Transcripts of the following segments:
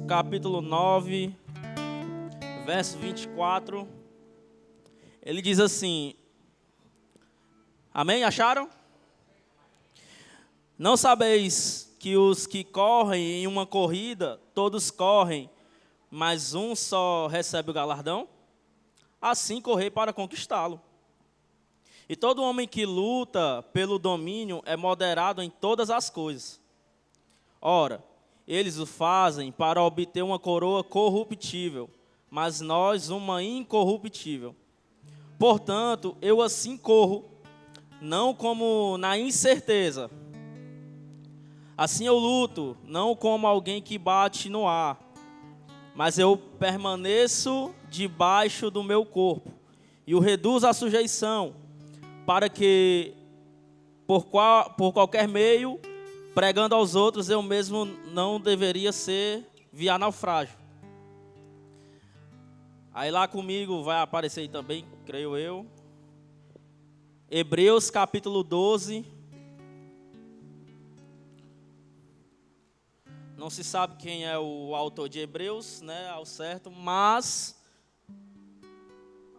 capítulo 9, verso 24. Ele diz assim, amém? Acharam? Não sabeis que os que correm em uma corrida, todos correm, mas um só recebe o galardão? Assim correi para conquistá-lo. E todo homem que luta pelo domínio é moderado em todas as coisas. Ora, eles o fazem para obter uma coroa corruptível, mas nós uma incorruptível. Portanto, eu assim corro, não como na incerteza. Assim eu luto, não como alguém que bate no ar, mas eu permaneço debaixo do meu corpo e o reduzo à sujeição, para que, por qualquer meio, pregando aos outros, eu mesmo não deveria via naufrágio. Aí lá comigo vai aparecer aí também, creio eu, Hebreus capítulo 12. Não se sabe quem é o autor de Hebreus, né, ao certo, mas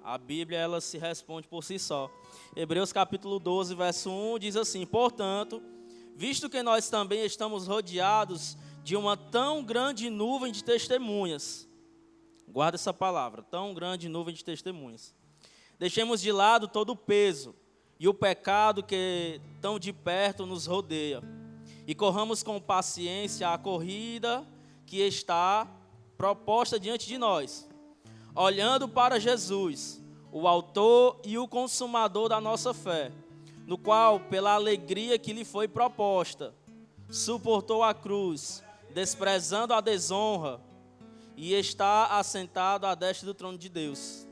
a Bíblia ela se responde por si só. Hebreus capítulo 12, verso 1 diz assim: portanto, visto que nós também estamos rodeados de uma tão grande nuvem de testemunhas, guarda essa palavra, tão grande nuvem de testemunhas, deixemos de lado todo o peso e o pecado que tão de perto nos rodeia, e corramos com paciência a corrida que está proposta diante de nós, olhando para Jesus, o autor e o consumador da nossa fé, no qual, pela alegria que lhe foi proposta, suportou a cruz, desprezando a desonra, e está assentado à destra do trono de Deus.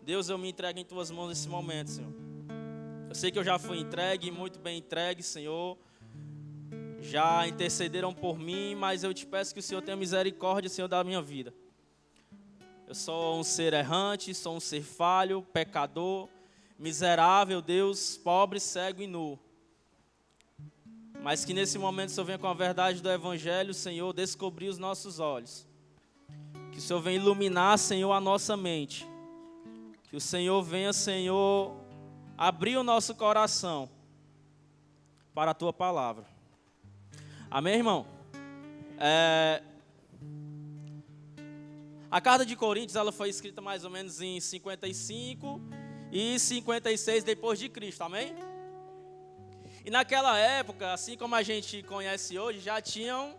Deus, eu me entrego em tuas mãos nesse momento, Senhor. Eu sei que eu já fui entregue, muito bem entregue, Senhor. Já intercederam por mim, mas eu te peço que o Senhor tenha misericórdia, Senhor, da minha vida. Eu sou um ser errante, sou um ser falho, pecador, miserável, Deus, pobre, cego e nu. Mas que nesse momento o Senhor venha com a verdade do Evangelho, Senhor, descobrir os nossos olhos. Que o Senhor venha iluminar, Senhor, a nossa mente. Que o Senhor venha, Senhor, abrir o nosso coração para a Tua palavra. Amém, irmão? A carta de Coríntios ela foi escrita mais ou menos em 55 e 56 depois de Cristo, amém? E naquela época, assim como a gente conhece hoje, já tinham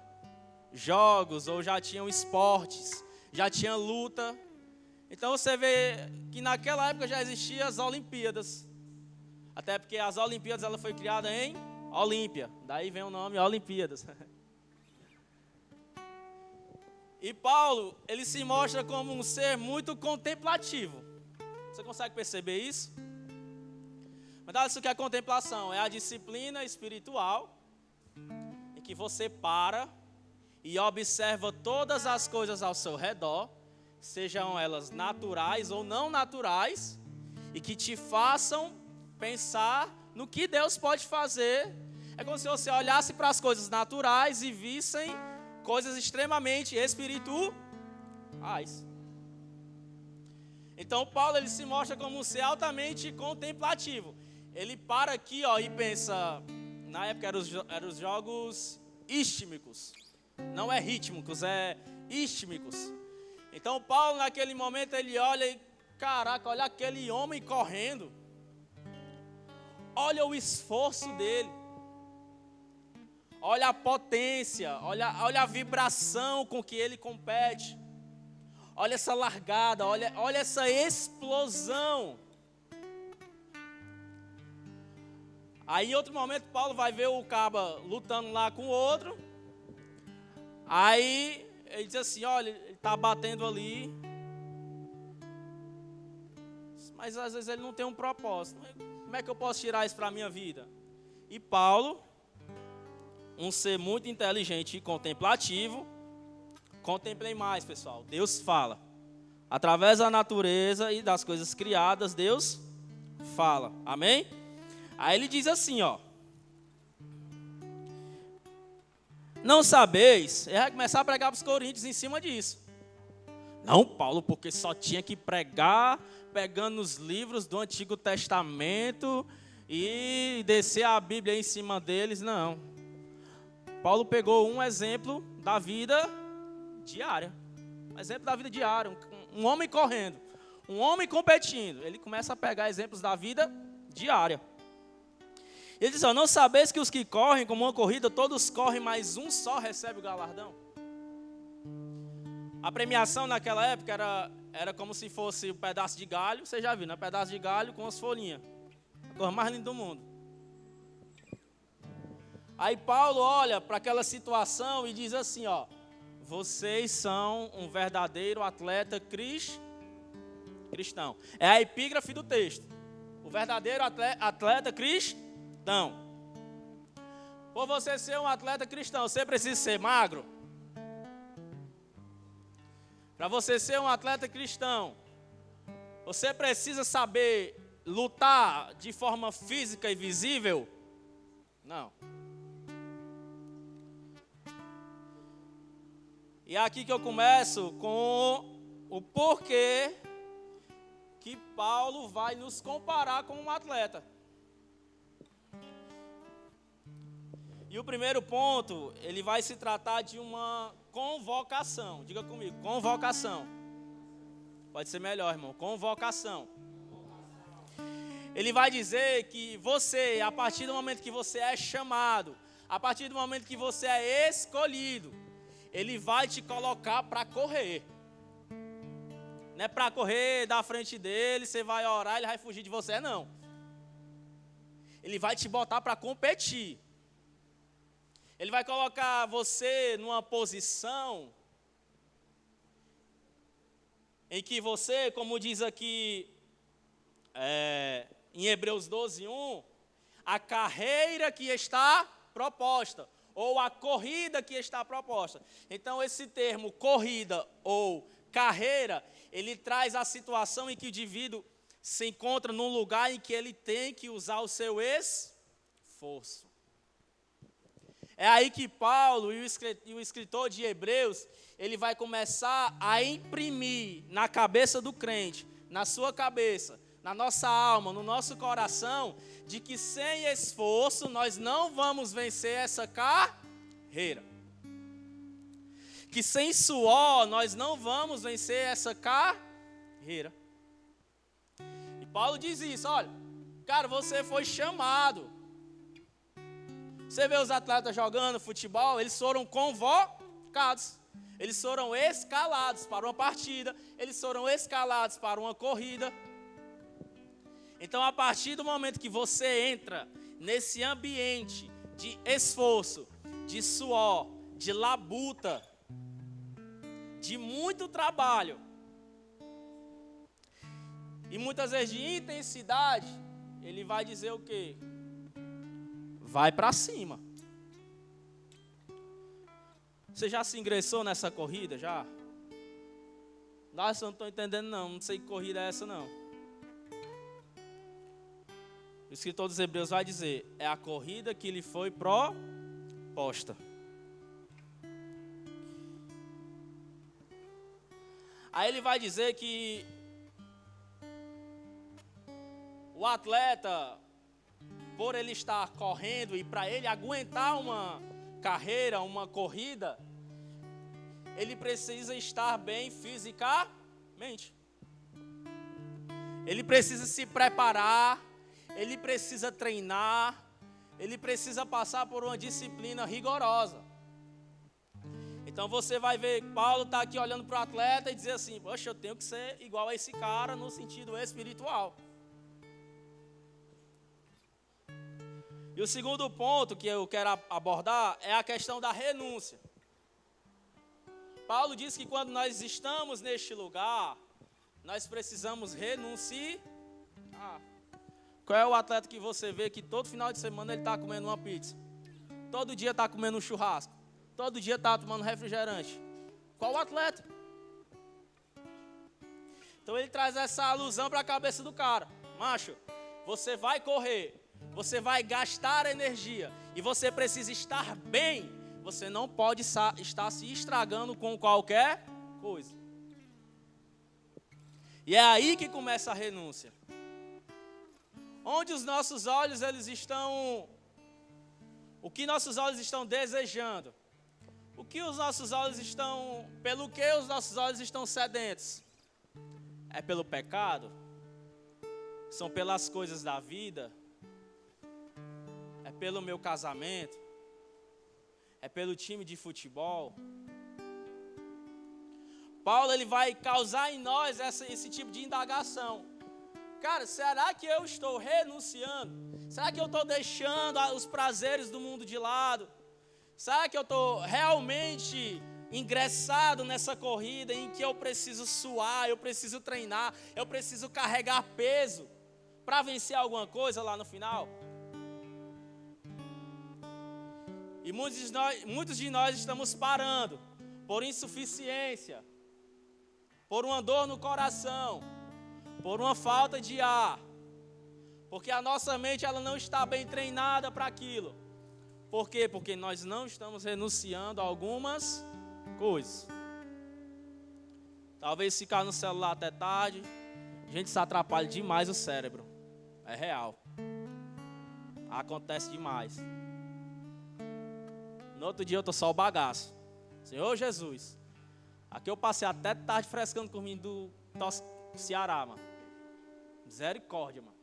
jogos ou já tinham esportes, já tinha luta. Então você vê que naquela época já existiam as Olimpíadas. Até porque as Olimpíadas ela foi criada em Olímpia, daí vem o nome Olimpíadas. E Paulo, ele se mostra como um ser muito contemplativo. Você consegue perceber isso? Mas isso que é contemplação, é a disciplina espiritual em que você para e observa todas as coisas ao seu redor, sejam elas naturais ou não naturais, e que te façam pensar no que Deus pode fazer. É como se você olhasse para as coisas naturais e vissem coisas extremamente espirituais. Então Paulo ele se mostra como um ser altamente contemplativo. Ele para aqui e pensa, na época eram os jogos istmicos, não é rítmicos, é istmicos. Então Paulo naquele momento ele olha e, caraca, olha aquele homem correndo. Olha o esforço dele. Olha a potência, olha a vibração com que ele compete. Olha essa largada, olha essa explosão. Aí em outro momento Paulo vai ver o caba lutando lá com o outro. Aí ele diz assim, olha, ele está batendo ali. Mas às vezes ele não tem um propósito. Como é que eu posso tirar isso para a minha vida? E Paulo, um ser muito inteligente e contemplativo, contemplem mais, pessoal. Deus fala. Através da natureza e das coisas criadas, Deus fala. Amém? Aí ele diz assim, Não sabeis? Ele vai começar a pregar para os coríntios em cima disso. Não, Paulo, porque só tinha que pregar pegando os livros do Antigo Testamento e descer a Bíblia em cima deles. Não. Paulo pegou um exemplo da vida diária. Um exemplo da vida diária. Um homem correndo. Um homem competindo. Ele começa a pegar exemplos da vida diária. Ele diz, não sabeis que os que correm como uma corrida, todos correm, mas um só recebe o galardão? A premiação naquela época era como se fosse um pedaço de galho. Você já viu, né? Um pedaço de galho com as folhinhas. A coisa mais linda do mundo. Aí Paulo olha para aquela situação e diz assim, vocês são um verdadeiro atleta cristão. É a epígrafe do texto. O verdadeiro atleta cristão. Por você ser um atleta cristão, você precisa ser magro? Para você ser um atleta cristão, você precisa saber lutar de forma física e visível? Não. E é aqui que eu começo com o porquê que Paulo vai nos comparar com um atleta. E o primeiro ponto, ele vai se tratar de uma convocação. Diga comigo, convocação. Pode ser melhor, irmão, convocação. Ele vai dizer que você, a partir do momento que você é chamado, a partir do momento que você é escolhido, ele vai te colocar para correr. Não é para correr da frente dele, você vai orar, ele vai fugir de você, não. Ele vai te botar para competir. Ele vai colocar você numa posição em que você, como diz aqui em Hebreus 12:1, a carreira que está proposta, ou a corrida que está proposta. Então, esse termo corrida ou carreira, ele traz a situação em que o indivíduo se encontra num lugar em que ele tem que usar o seu esforço. É aí que Paulo e o escritor de Hebreus, ele vai começar a imprimir na cabeça do crente, na sua cabeça, na nossa alma, no nosso coração, de que sem esforço nós não vamos vencer essa carreira. Que sem suor nós não vamos vencer essa carreira. E Paulo diz isso, olha, cara, você foi chamado. Você vê os atletas jogando futebol, eles foram convocados. Eles foram escalados para uma partida, eles foram escalados para uma corrida. Então, a partir do momento que você entra nesse ambiente de esforço, de suor, de labuta, de muito trabalho, e muitas vezes de intensidade, ele vai dizer o quê? Vai para cima. Você já se ingressou nessa corrida, já? Nossa, eu não estou entendendo não sei que corrida é essa não. O escritor dos Hebreus vai dizer, é a corrida que lhe foi proposta. Aí ele vai dizer que o atleta, por ele estar correndo e para ele aguentar uma carreira, uma corrida, ele precisa estar bem fisicamente. Ele precisa se preparar, ele precisa treinar, ele precisa passar por uma disciplina rigorosa. Então você vai ver, Paulo está aqui olhando para o atleta e dizer assim, poxa, eu tenho que ser igual a esse cara no sentido espiritual. E o segundo ponto que eu quero abordar é a questão da renúncia. Paulo diz que quando nós estamos neste lugar, nós precisamos renunciar. Qual é o atleta que você vê que todo final de semana ele está comendo uma pizza? Todo dia está comendo um churrasco? Todo dia está tomando refrigerante? Qual o atleta? Então ele traz essa alusão para a cabeça do cara. Macho, você vai correr. Você vai gastar energia e você precisa estar bem você não pode estar se estragando com qualquer coisa. E é aí que começa a renúncia. Onde os nossos olhos, eles estão... O que nossos olhos estão desejando? O que os nossos olhos estão... Pelo que os nossos olhos estão sedentos? É pelo pecado? São pelas coisas da vida? É pelo meu casamento? É pelo time de futebol? Paulo, ele vai causar em nós esse tipo de indagação. Cara, será que eu estou renunciando? Será que eu estou deixando os prazeres do mundo de lado? Será que eu estou realmente ingressado nessa corrida em que eu preciso suar, eu preciso treinar, eu preciso carregar peso para vencer alguma coisa lá no final? E muitos de nós estamos parando por insuficiência, por uma dor no coração, por uma falta de ar, porque a nossa mente ela não está bem treinada para aquilo. Por quê? Porque nós não estamos renunciando a algumas coisas. Talvez ficar no celular até tarde, a gente se atrapalha demais o cérebro. É real. Acontece demais. No outro dia eu estou só o bagaço. Senhor Jesus, aqui eu passei até tarde frescando com o menino do Ceará, mano. Misericórdia, mano.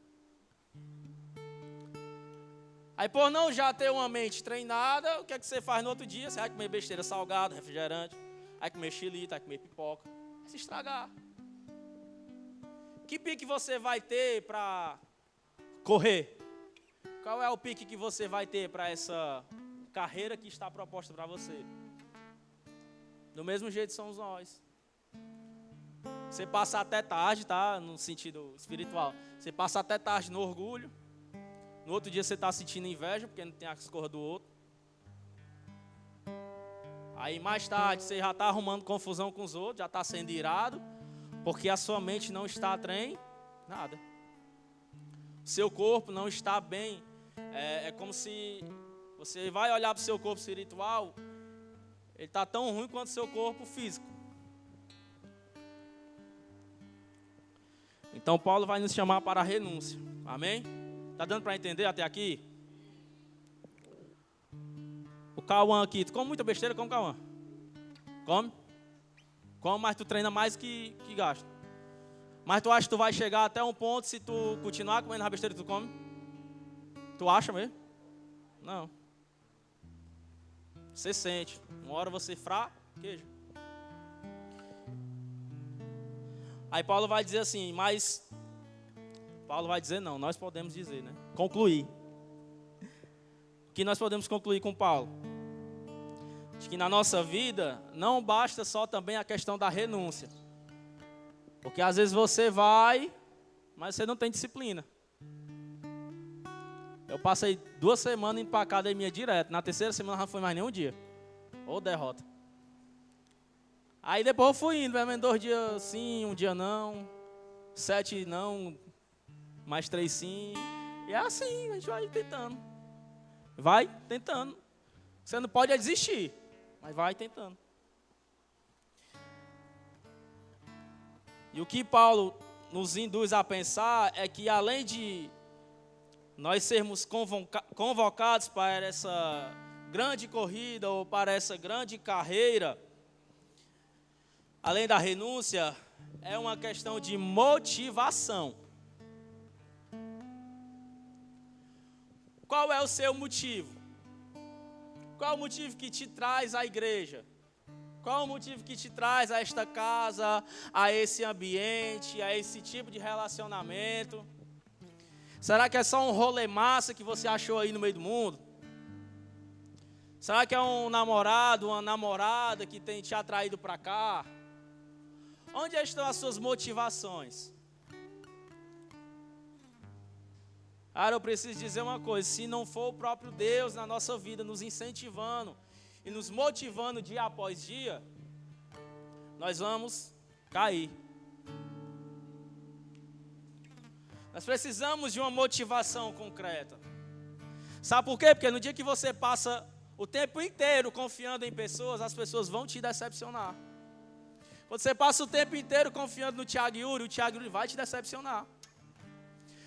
Aí por não já ter uma mente treinada, o que é que você faz no outro dia? Você vai comer besteira salgada, refrigerante, vai comer xilita, vai comer pipoca, vai se estragar. Que pique você vai ter para correr? Qual é o pique que você vai ter para essa carreira que está proposta para você? Do mesmo jeito somos nós. Você passa até tarde, tá? No sentido espiritual. Você passa até tarde no orgulho. No outro dia você está sentindo inveja, porque não tem as coisas do outro. Aí mais tarde você já está arrumando confusão com os outros, já está sendo irado, porque a sua mente não está treinada. Seu corpo não está bem. É como se você vai olhar para o seu corpo espiritual, ele está tão ruim quanto o seu corpo físico. Então Paulo vai nos chamar para a renúncia. Amém? Está dando para entender até aqui? O Cauã aqui, tu come muita besteira, come, Cauã? Come? Come, mas tu treina mais que gasta. Mas tu acha que tu vai chegar até um ponto, se tu continuar comendo a besteira que tu come? Tu acha mesmo? Não. Você sente. Uma hora você fraqueja. Aí Paulo vai dizer assim, mas... Paulo vai dizer não, nós podemos dizer, né? Concluir. O que nós podemos concluir com Paulo? De que na nossa vida não basta só também a questão da renúncia. Porque às vezes você vai, mas você não tem disciplina. Eu passei 2 semanas indo para a academia direto. Na terceira semana não foi mais nenhum dia. Ou derrota. Aí depois eu fui indo, pelo menos 2 dias sim, 1 dia não. 7 não, mais 3 sim. E é assim, a gente vai tentando. Vai tentando. Você não pode desistir, mas vai tentando. E o que Paulo nos induz a pensar é que além de nós sermos convocados para essa grande corrida ou para essa grande carreira, além da renúncia, é uma questão de motivação. Qual é o seu motivo? Qual é o motivo que te traz à igreja? Qual é o motivo que te traz a esta casa, a esse ambiente, a esse tipo de relacionamento? Será que é só um rolê massa que você achou aí no meio do mundo? Será que é um namorado, uma namorada que tem te atraído para cá? Onde estão as suas motivações? Cara, eu preciso dizer uma coisa, se não for o próprio Deus na nossa vida nos incentivando e nos motivando dia após dia, nós vamos cair. Nós precisamos de uma motivação concreta. Sabe por quê? Porque no dia que você passa o tempo inteiro confiando em pessoas, as pessoas vão te decepcionar. Quando você passa o tempo inteiro confiando no Thiago Yuri, o Thiago Yuri vai te decepcionar.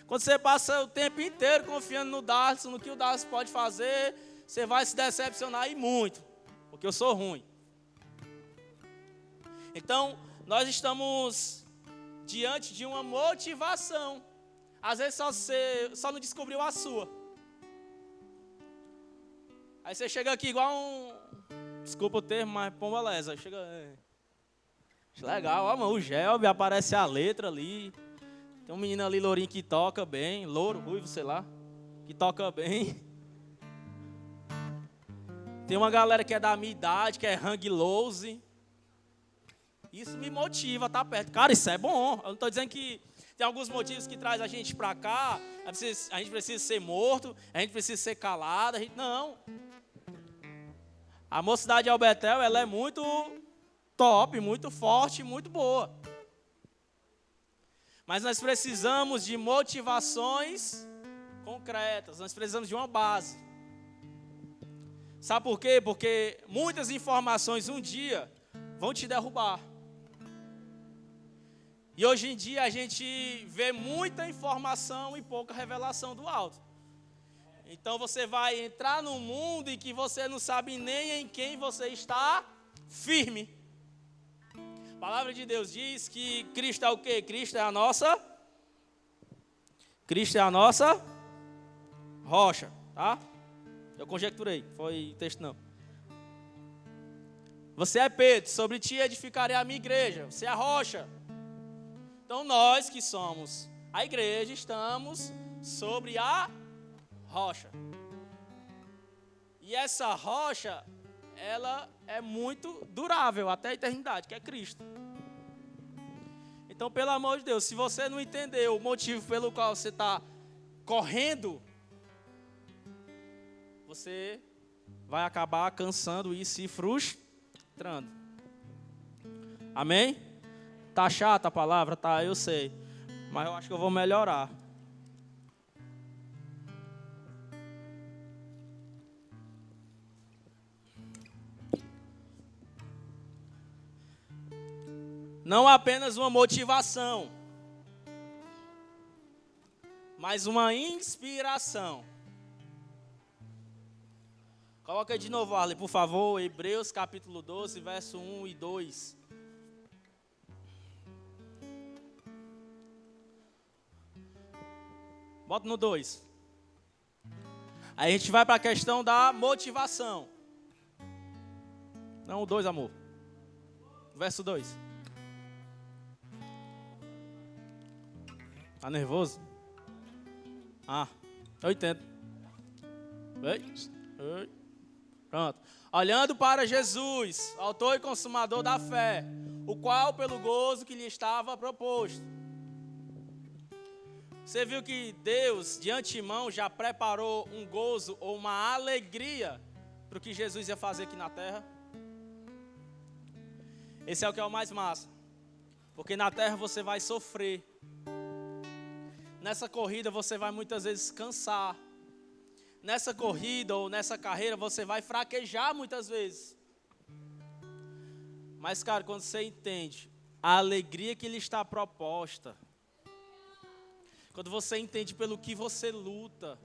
Quando você passa o tempo inteiro confiando no Darcy, no que o Darcy pode fazer, você vai se decepcionar e muito, porque eu sou ruim. Então, nós estamos diante de uma motivação. Às vezes você só não descobriu a sua. Aí você chega aqui igual desculpa o termo, mas pomba lesa. Chega, legal, ó, mano, o Gelb, aparece a letra ali. Tem um menino ali, lourinho, que toca bem, louro, ruivo, sei lá, que toca bem. Tem uma galera que é da minha idade, que é hang loose. Isso me motiva a estar perto. Cara, isso é bom. Eu não estou dizendo que tem alguns motivos que traz a gente para cá. A gente precisa ser morto, a gente precisa ser calado. Não. A Mocidade Albetel, ela é muito top, muito forte, muito boa. Mas nós precisamos de motivações concretas. Nós precisamos de uma base. Sabe por quê? Porque muitas informações um dia vão te derrubar. E hoje em dia a gente vê muita informação e pouca revelação do alto. Então você vai entrar num mundo em que você não sabe nem em quem você está firme. A palavra de Deus diz que Cristo é o quê? Cristo é a nossa rocha, tá? Eu conjecturei, foi texto não. Você é Pedro, sobre ti edificarei a minha igreja, você é a rocha. Então nós que somos a igreja estamos sobre a rocha. E essa rocha, ela é muito durável até a eternidade, que é Cristo. Então, pelo amor de Deus, se você não entendeu o motivo pelo qual você está correndo, você vai acabar cansando e se frustrando. Amém? Tá chata a palavra? Tá, eu sei. Mas eu acho que eu vou melhorar. Não apenas uma motivação, mas uma inspiração. Coloca aí de novo, Arley, por favor, Hebreus capítulo 12, verso 1 e 2. Bota no 2. Aí a gente vai para a questão da motivação. Não, o 2, amor. Verso 2. Tá nervoso? Eu entendo. Pronto. Olhando para Jesus, autor e consumador da fé, o qual pelo gozo que lhe estava proposto. Você viu que Deus, de antemão, já preparou um gozo ou uma alegria para o que Jesus ia fazer aqui na terra? Esse é o que é o mais massa. Porque na terra você vai sofrer. Nessa corrida você vai muitas vezes cansar. Nessa corrida ou nessa carreira você vai fraquejar muitas vezes. Mas, cara, quando você entende a alegria que lhe está proposta, quando você entende pelo que você luta,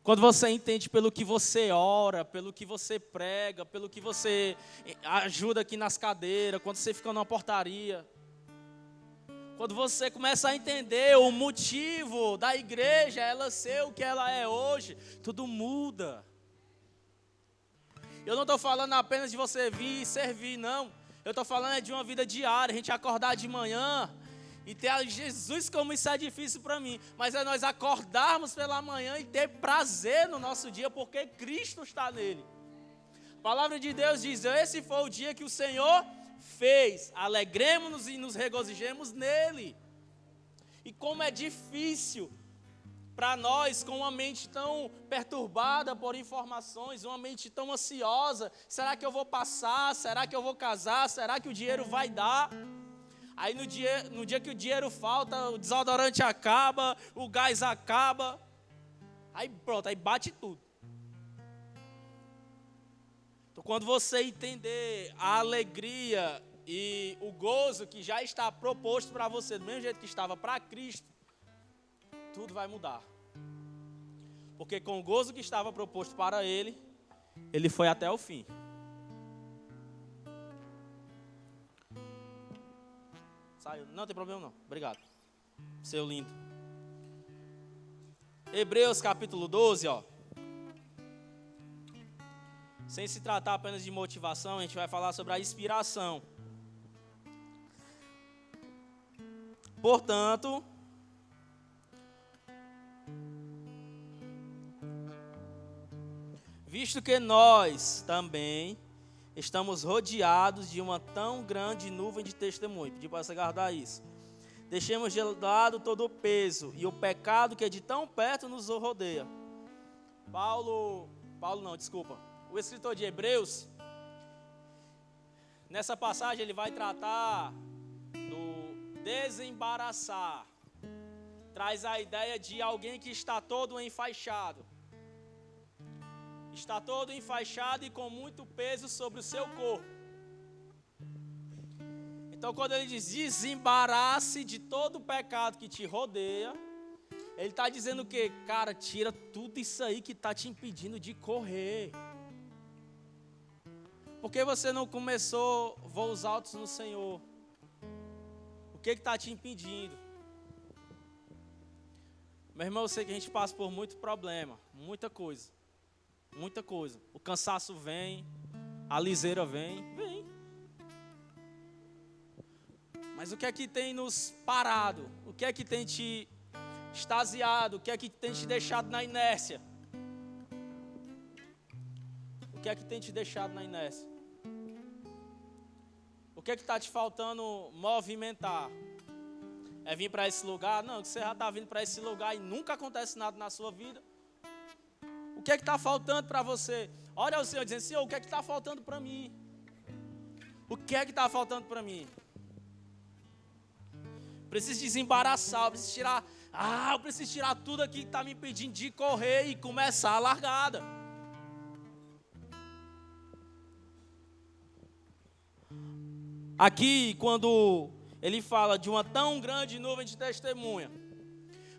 quando você entende pelo que você ora, pelo que você prega, pelo que você ajuda aqui nas cadeiras, quando você fica numa portaria, quando você começa a entender o motivo da igreja, ela ser o que ela é hoje, tudo muda. Eu não estou falando apenas de você vir e servir, não. Eu estou falando de uma vida diária, a gente acordar de manhã e ter Jesus, como isso é difícil para mim. Mas é nós acordarmos pela manhã e ter prazer no nosso dia, porque Cristo está nele. A palavra de Deus diz, esse foi o dia que o Senhor fez, alegremos-nos e nos regozijemos nele. E como é difícil para nós, com uma mente tão perturbada por informações, uma mente tão ansiosa, será que eu vou passar, será que eu vou casar, será que o dinheiro vai dar? Aí no dia que o dinheiro falta, o desodorante acaba, o gás acaba, aí pronto, aí bate tudo. Então, quando você entender a alegria e o gozo que já está proposto para você, do mesmo jeito que estava para Cristo, tudo vai mudar. Porque com o gozo que estava proposto para ele, ele foi até o fim. Saiu. Não tem problema não. Obrigado. Seu lindo. Hebreus capítulo 12, ó. Sem se tratar apenas de motivação, a gente vai falar sobre a inspiração. Portanto, visto que nós também estamos rodeados de uma tão grande nuvem de testemunho, pedi para você guardar isso. Deixemos de lado todo o peso e o pecado que de tão perto nos rodeia. O escritor de Hebreus, nessa passagem ele vai tratar do desembaraçar. Traz a ideia de alguém que está todo enfaixado. Está todo enfaixado e com muito peso sobre o seu corpo. Então, quando ele diz desembarace de todo o pecado que te rodeia, ele está dizendo o quê? Cara, tira tudo isso aí que está te impedindo de correr. Por que você não começou voos altos no Senhor? O que está te impedindo? Meu irmão, eu sei que a gente passa por muito problema, muita coisa. Muita coisa. O cansaço vem, a liseira vem. Mas o que é que tem nos parado? O que é que tem te extasiado? O que é que tem te deixado na inércia? O que é que tem te deixado na inércia? O que é que está te faltando movimentar? É vir para esse lugar? Não, que você já está vindo para esse lugar e nunca acontece nada na sua vida. O que é que está faltando para você? Olha o Senhor dizendo, Senhor, o que é que está faltando para mim? O que é que está faltando para mim? Preciso desembaraçar, eu preciso tirar tudo aqui que está me impedindo de correr e começar a largada. Aqui, quando ele fala de uma tão grande nuvem de testemunha,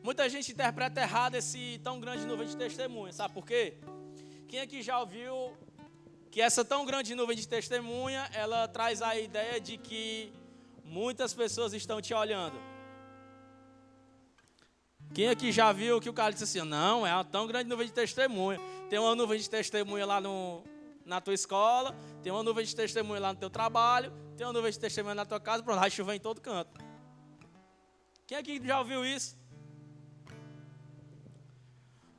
muita gente interpreta errado esse tão grande nuvem de testemunha, sabe por quê? Quem aqui já ouviu que essa tão grande nuvem de testemunha, ela traz a ideia de que muitas pessoas estão te olhando? Quem aqui já viu que o cara disse assim, não, é uma tão grande nuvem de testemunha. Tem uma nuvem de testemunha lá na tua escola, tem uma nuvem de testemunha lá no teu trabalho, tem uma nuvem de testemunha na tua casa, pronto, vai chover em todo canto. Quem aqui já ouviu isso?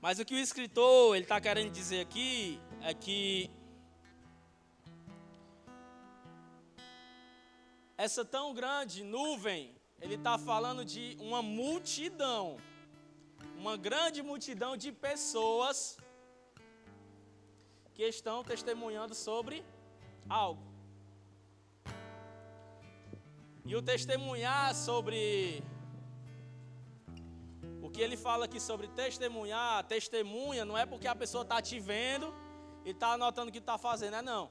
Mas o que o escritor está querendo dizer aqui é que essa tão grande nuvem, ele está falando de uma multidão, uma grande multidão de pessoas que estão testemunhando sobre algo. E o testemunhar sobre... O que ele fala aqui sobre testemunhar, testemunha, não é porque a pessoa está te vendo e está anotando o que está fazendo, não.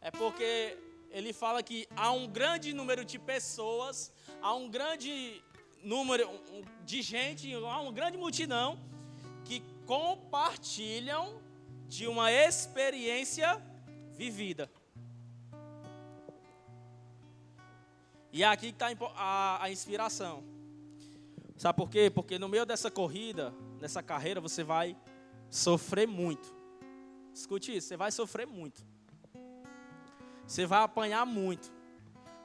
É porque ele fala que há um grande número de pessoas, há um grande número de gente, há uma grande multidão que compartilham de uma experiência vivida. E é aqui que está a inspiração. Sabe por quê? Porque no meio dessa corrida, dessa carreira, você vai sofrer muito. Escute isso, você vai sofrer muito. Você vai apanhar muito.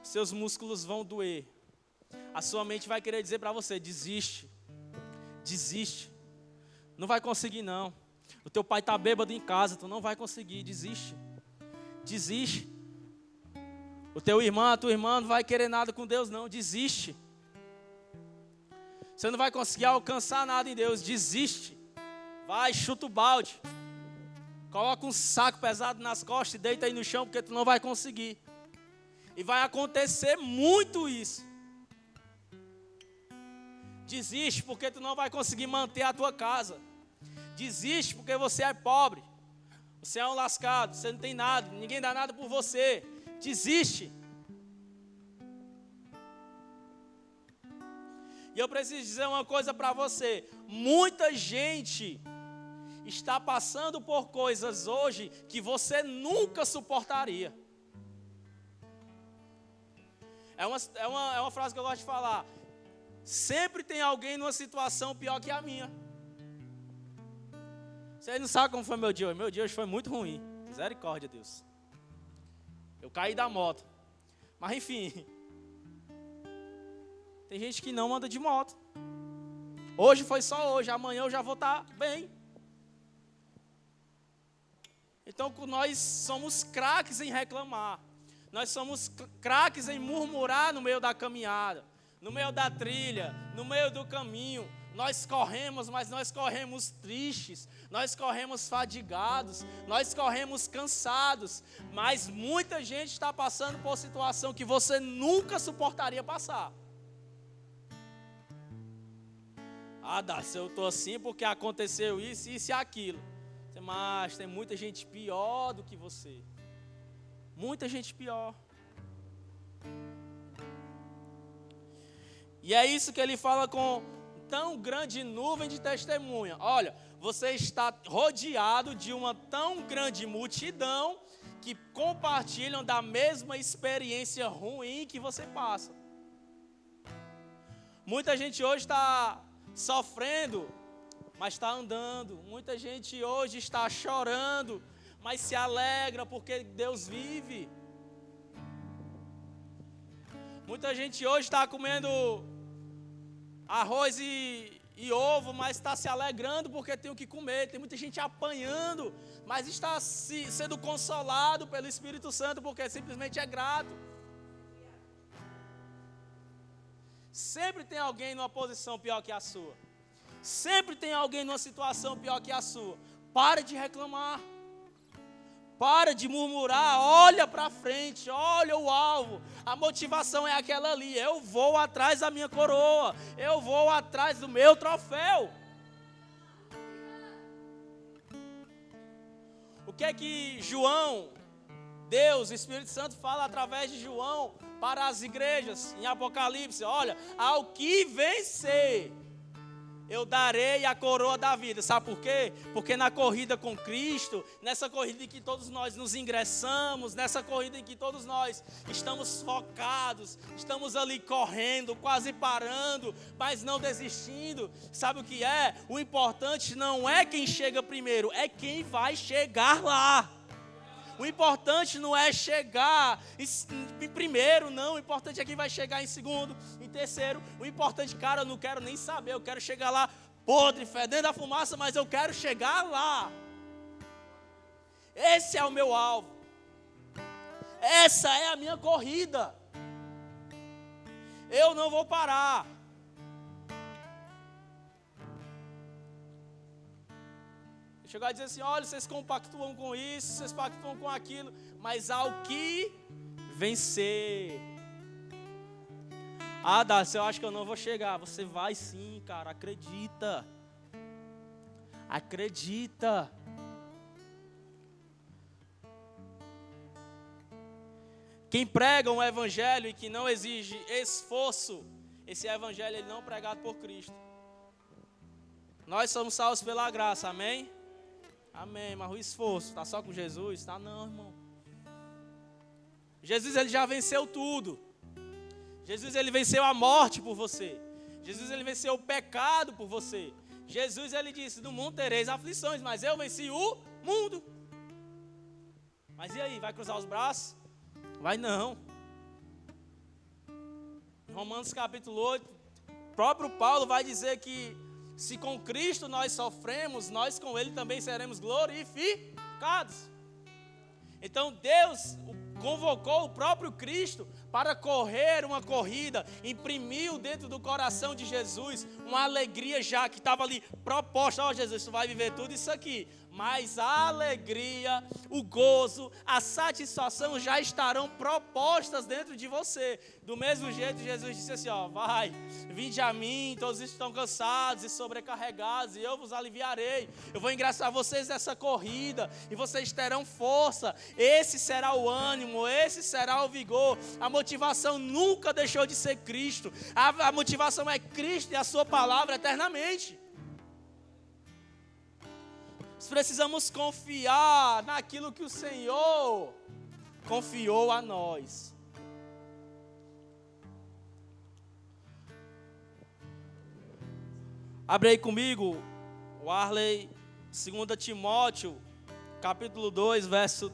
Seus músculos vão doer. A sua mente vai querer dizer para você, desiste. Desiste. Não vai conseguir não. O teu pai está bêbado em casa, tu não vai conseguir, desiste. Desiste. O teu irmão, a tua irmã não vai querer nada com Deus não, desiste. Você não vai conseguir alcançar nada em Deus, desiste. Vai, chuta o balde. Coloca um saco pesado nas costas e deita aí no chão, porque tu não vai conseguir. E vai acontecer muito isso. Desiste porque tu não vai conseguir manter a tua casa. Desiste porque você é pobre. Você é um lascado, você não tem nada, ninguém dá nada por você. Desiste. E eu preciso dizer uma coisa para você. Muita gente está passando por coisas hoje que você nunca suportaria. É uma frase que eu gosto de falar. Sempre tem alguém numa situação pior que a minha. Vocês não sabem como foi meu dia hoje. Meu dia hoje foi muito ruim. Misericórdia, Deus. Eu caí da moto. Mas enfim. Tem gente que não anda de moto. Hoje foi só hoje. Amanhã eu já vou estar bem. Então nós somos craques em reclamar. Nós somos craques em murmurar no meio da caminhada. No meio da trilha. No meio do caminho. Nós corremos, mas nós corremos tristes, nós corremos fadigados, nós corremos cansados, mas muita gente está passando por situação que você nunca suportaria passar. Ah, Darcy, eu estou assim porque aconteceu isso, isso e aquilo. Mas tem muita gente pior do que você. Muita gente pior. E é isso que ele fala com tão grande nuvem de testemunha. Olha, você está rodeado de uma tão grande multidão que compartilham da mesma experiência ruim que você passa. Muita gente hoje está sofrendo, mas está andando. Muita gente hoje está chorando, mas se alegra porque Deus vive. Muita gente hoje está comendo arroz e ovo, mas está se alegrando porque tem o que comer. Tem muita gente apanhando, mas está sendo consolado pelo Espírito Santo porque simplesmente é grato. Sempre tem alguém numa posição pior que a sua. Sempre tem alguém numa situação pior que a sua. Para de reclamar. Para de murmurar, olha para frente, olha o alvo. A motivação é aquela ali. Eu vou atrás da minha coroa. Eu vou atrás do meu troféu. O que é que João, Deus, o Espírito Santo fala através de João para as igrejas em Apocalipse? Olha, ao que vencer, eu darei a coroa da vida. Sabe por quê? Porque na corrida com Cristo, nessa corrida em que todos nós nos ingressamos, nessa corrida em que todos nós estamos focados, estamos ali correndo, quase parando, mas não desistindo. Sabe o que é? O importante não é quem chega primeiro, é quem vai chegar lá. O importante não é chegar em primeiro, não. O importante é quem vai chegar em segundo, em terceiro. O importante, cara, eu não quero nem saber. Eu quero chegar lá podre, fedendo a fumaça, mas eu quero chegar lá. Esse é o meu alvo. Essa é a minha corrida. Eu não vou parar. Chegou a dizer assim, olha, vocês compactuam com isso, vocês pactuam com aquilo, mas ao que vencer. Ah, Darcy, eu acho que eu não vou chegar. Você vai sim, cara, acredita. Acredita. Quem prega um evangelho e que não exige esforço, esse evangelho ele não é pregado por Cristo. Nós somos salvos pela graça, amém? Amém, mas o esforço, está só com Jesus? Está não, irmão. Jesus, ele já venceu tudo. Jesus, ele venceu a morte por você. Jesus, ele venceu o pecado por você. Jesus, ele disse, no mundo tereis aflições, mas eu venci o mundo. Mas e aí, vai cruzar os braços? Vai não. Em Romanos capítulo 8, o próprio Paulo vai dizer que se com Cristo nós sofremos, nós com Ele também seremos glorificados. Então Deus convocou o próprio Cristo para correr uma corrida, imprimiu dentro do coração de Jesus uma alegria já que estava ali proposta. Ó, Jesus, tu vai viver tudo isso aqui, mas a alegria, o gozo, a satisfação já estarão propostas dentro de você. Do mesmo jeito, Jesus disse assim, ó, vai, vinde a mim, todos estão cansados e sobrecarregados, e eu vos aliviarei. Eu vou engraçar vocês nessa corrida, e vocês terão força. Esse será o ânimo, esse será o vigor. A motivação nunca deixou de ser Cristo. A motivação é Cristo e a sua palavra eternamente. Nós precisamos confiar naquilo que o Senhor confiou a nós. Abre aí comigo, Warley, 2 Timóteo, capítulo 2, verso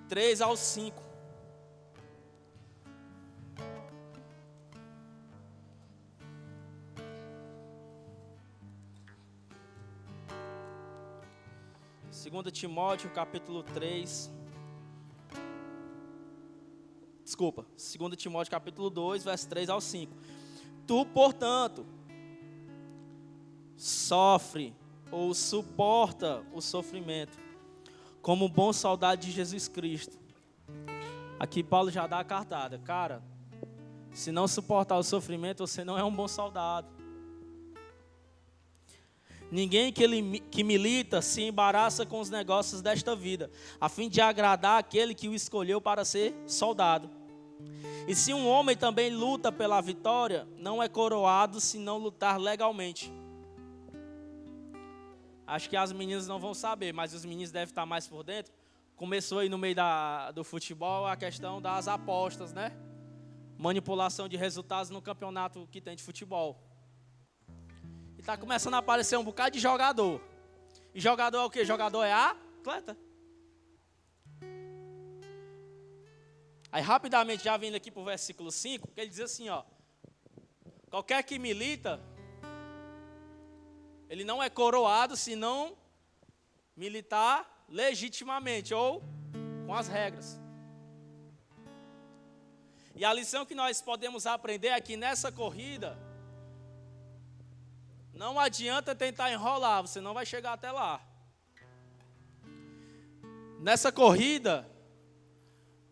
3 ao 5. Segunda Timóteo, capítulo 3. Desculpa, 2 Timóteo, capítulo 2, verso 3 ao 5. Tu, portanto, sofre ou suporta o sofrimento, como bom soldado de Jesus Cristo. Aqui Paulo já dá a cartada. Cara, se não suportar o sofrimento, você não é um bom soldado. Ninguém que milita se embaraça com os negócios desta vida, a fim de agradar aquele que o escolheu para ser soldado. E se um homem também luta pela vitória, não é coroado se não lutar legalmente. Acho que as meninas não vão saber, mas os meninos devem estar mais por dentro. Começou aí no meio do futebol a questão das apostas, né? Manipulação de resultados no campeonato que tem de futebol. E está começando a aparecer um bocado de jogador. E jogador é o quê? Jogador é atleta. Aí rapidamente, já vindo aqui para o versículo 5, que ele diz assim, ó. Qualquer que milita, ele não é coroado se não militar legitimamente ou com as regras. E a lição que nós podemos aprender aqui nessa corrida, não adianta tentar enrolar, você não vai chegar até lá. Nessa corrida,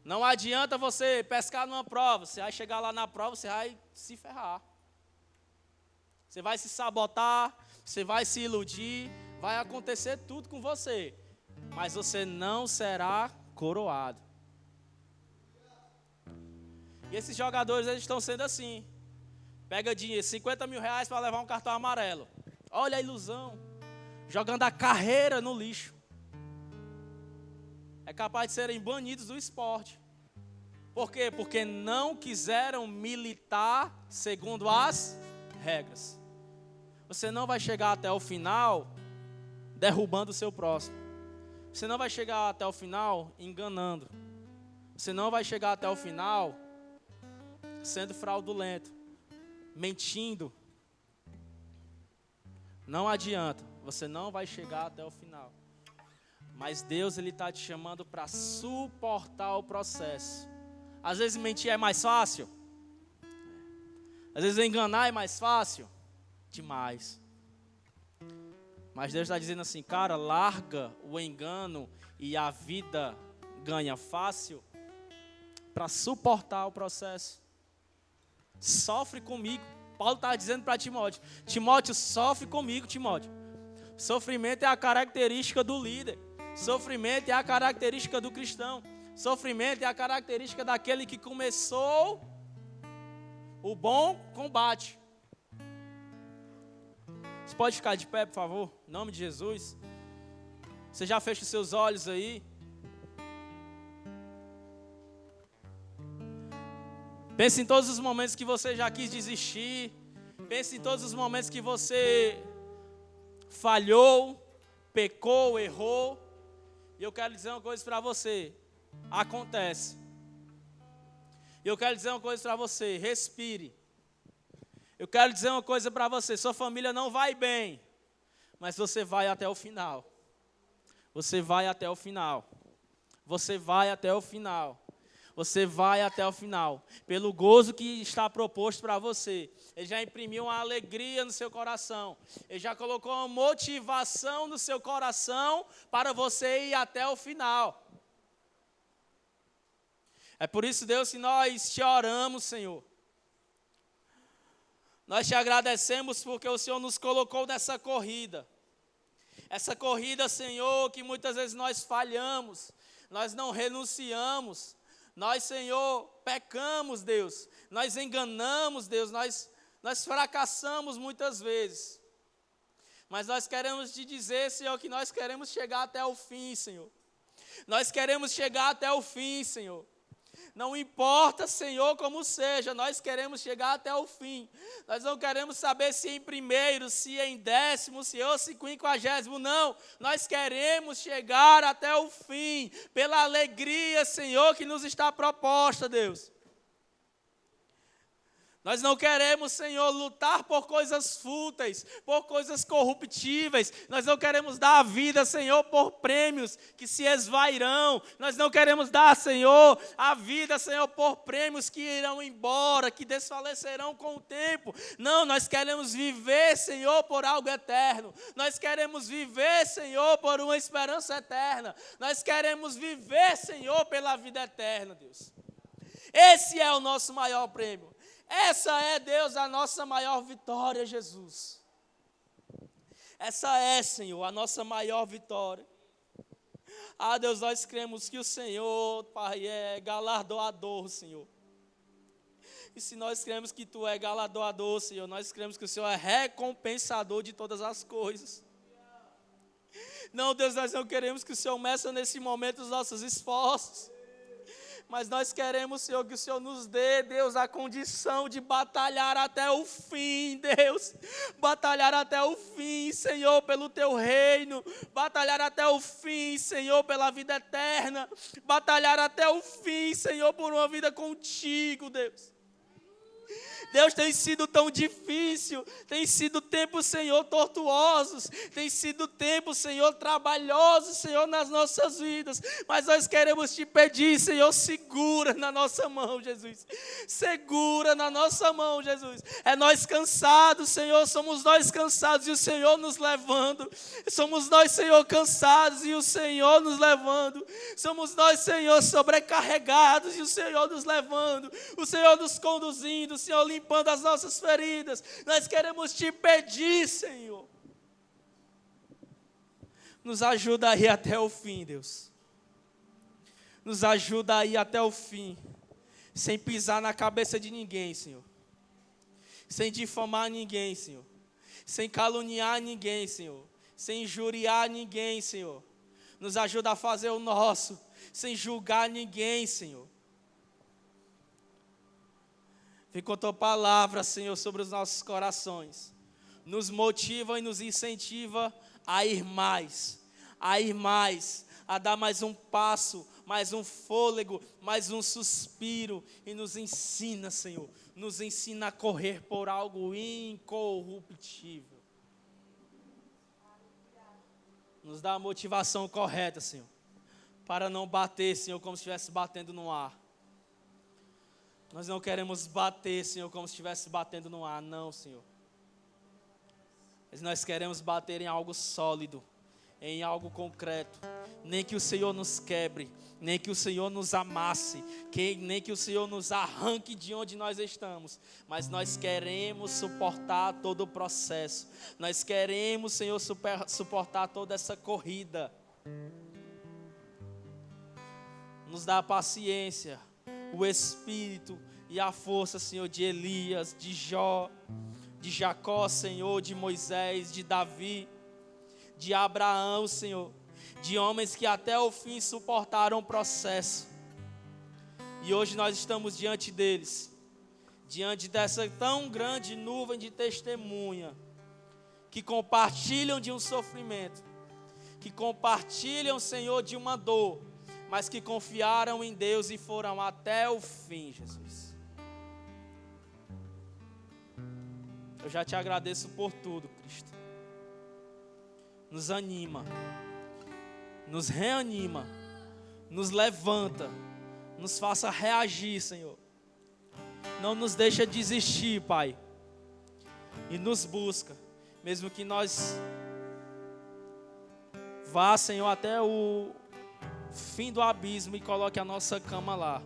não adianta você pescar numa prova, você vai chegar lá na prova, você vai se ferrar. Você vai se sabotar, você vai se iludir, vai acontecer tudo com você, mas você não será coroado. E esses jogadores, eles estão sendo assim. Pega dinheiro, 50 mil reais para levar um cartão amarelo. Olha a ilusão. Jogando a carreira no lixo. É capaz de serem banidos do esporte. Por quê? Porque não quiseram militar segundo as regras. Você não vai chegar até o final derrubando o seu próximo. Você não vai chegar até o final enganando. Você não vai chegar até o final sendo fraudulento, mentindo. Não adianta, você não vai chegar até o final. Mas Deus, Ele está te chamando para suportar o processo. Às vezes mentir é mais fácil. Às vezes enganar é mais fácil. Demais. Mas Deus está dizendo assim, cara, larga o engano e a vida ganha fácil para suportar o processo. Sofre comigo. Paulo está dizendo para Timóteo, Timóteo, sofre comigo, Timóteo. Sofrimento é a característica do líder. Sofrimento é a característica do cristão. Sofrimento é a característica daquele que começou o bom combate. Você pode ficar de pé, por favor? Em nome de Jesus. Você já fecha os seus olhos aí. Pense em todos os momentos que você já quis desistir. Pense em todos os momentos que você falhou, pecou, errou. E eu quero dizer uma coisa para você. Acontece. E eu quero dizer uma coisa para você. Respire. Eu quero dizer uma coisa para você. Sua família não vai bem. Mas você vai até o final. Você vai até o final. Você vai até o final. você vai até o final, pelo gozo que está proposto para você. Ele já imprimiu uma alegria no seu coração, Ele já colocou uma motivação no seu coração para você ir até o final. É por isso, Deus, que nós te oramos, Senhor. Nós te agradecemos porque o Senhor nos colocou nessa corrida. Essa corrida, Senhor, que muitas vezes nós falhamos, nós não renunciamos, nós, Senhor, pecamos, Deus, nós enganamos, Deus, nós fracassamos muitas vezes. Mas nós queremos te dizer, Senhor, que nós queremos chegar até o fim, Senhor. Nós queremos chegar até o fim, Senhor. Não importa, Senhor, como seja, nós queremos chegar até o fim. Nós não queremos saber se em primeiro, se em décimo, se em 50º, não. Nós queremos chegar até o fim, pela alegria, Senhor, que nos está proposta, Deus. Nós não queremos, Senhor, lutar por coisas fúteis, por coisas corruptíveis. Nós não queremos dar a vida, Senhor, por prêmios que se esvairão. Nós não queremos dar, Senhor, a vida, Senhor, por prêmios que irão embora, que desfalecerão com o tempo. Não, nós queremos viver, Senhor, por algo eterno. Nós queremos viver, Senhor, por uma esperança eterna. Nós queremos viver, Senhor, pela vida eterna, Deus. Esse é o nosso maior prêmio. Essa é, Deus, a nossa maior vitória, Jesus. Essa é, Senhor, a nossa maior vitória. Ah, Deus, nós cremos que o Senhor, Pai, é galardoador, Senhor. E se nós cremos que Tu é galardoador, Senhor, nós cremos que o Senhor é recompensador de todas as coisas. Não, Deus, nós não queremos que o Senhor meça nesse momento os nossos esforços. Mas nós queremos, Senhor, que o Senhor nos dê, Deus, a condição de batalhar até o fim, Deus. Batalhar até o fim, Senhor, pelo Teu reino. Batalhar até o fim, Senhor, pela vida eterna. Batalhar até o fim, Senhor, por uma vida contigo, Deus. Deus, tem sido tão difícil, tem sido tempos, Senhor, tortuosos, tem sido tempos, Senhor, trabalhosos, Senhor, nas nossas vidas, mas nós queremos te pedir, Senhor, segura na nossa mão, Jesus, segura na nossa mão, Jesus, é nós cansados, Senhor, somos nós cansados e o Senhor nos levando, somos nós, Senhor, cansados e o Senhor nos levando, somos nós, Senhor, sobrecarregados e o Senhor nos levando, o Senhor nos conduzindo, o Senhor limpando as nossas feridas. Nós queremos te pedir, Senhor. Nos ajuda a ir até o fim, Deus. Nos ajuda a ir até o fim, sem pisar na cabeça de ninguém, Senhor. Sem difamar ninguém, Senhor. Sem caluniar ninguém, Senhor. Sem injuriar ninguém, Senhor. Nos ajuda a fazer o nosso, sem julgar ninguém, Senhor. Vem com a Tua palavra, Senhor, sobre os nossos corações. Nos motiva e nos incentiva a ir mais, a dar mais um passo, mais um fôlego, mais um suspiro. E nos ensina, Senhor, nos ensina a correr por algo incorruptível. Nos dá a motivação correta, Senhor, para não bater, Senhor, como se estivesse batendo no ar. Nós não queremos bater, Senhor, como se estivesse batendo no ar, não, Senhor. Mas nós queremos bater em algo sólido, em algo concreto. Nem que o Senhor nos quebre, nem que o Senhor nos amasse, nem que o Senhor nos arranque de onde nós estamos. Mas nós queremos suportar todo o processo. Nós queremos, Senhor, suportar toda essa corrida. Nos dá a paciência, o espírito e a força, Senhor, de Elias, de Jó, de Jacó, Senhor, de Moisés, de Davi, de Abraão, Senhor, de homens que até o fim suportaram o processo. E hoje nós estamos diante deles, diante dessa tão grande nuvem de testemunha, que compartilham de um sofrimento, que compartilham, Senhor, de uma dor, mas que confiaram em Deus e foram até o fim, Jesus. Eu já te agradeço por tudo, Cristo. Nos anima, nos reanima, nos levanta, Nos faça reagir, Senhor. Não nos deixa desistir, Pai. E nos busca. Mesmo que nós vá, Senhor, até o fim do abismo e coloque a nossa cama lá.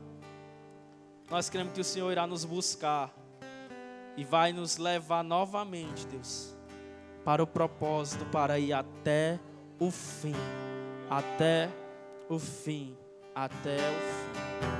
Nós cremos que o Senhor irá nos buscar e vai nos levar novamente, Deus, para o propósito, para ir até o fim. Até o fim. Até o fim.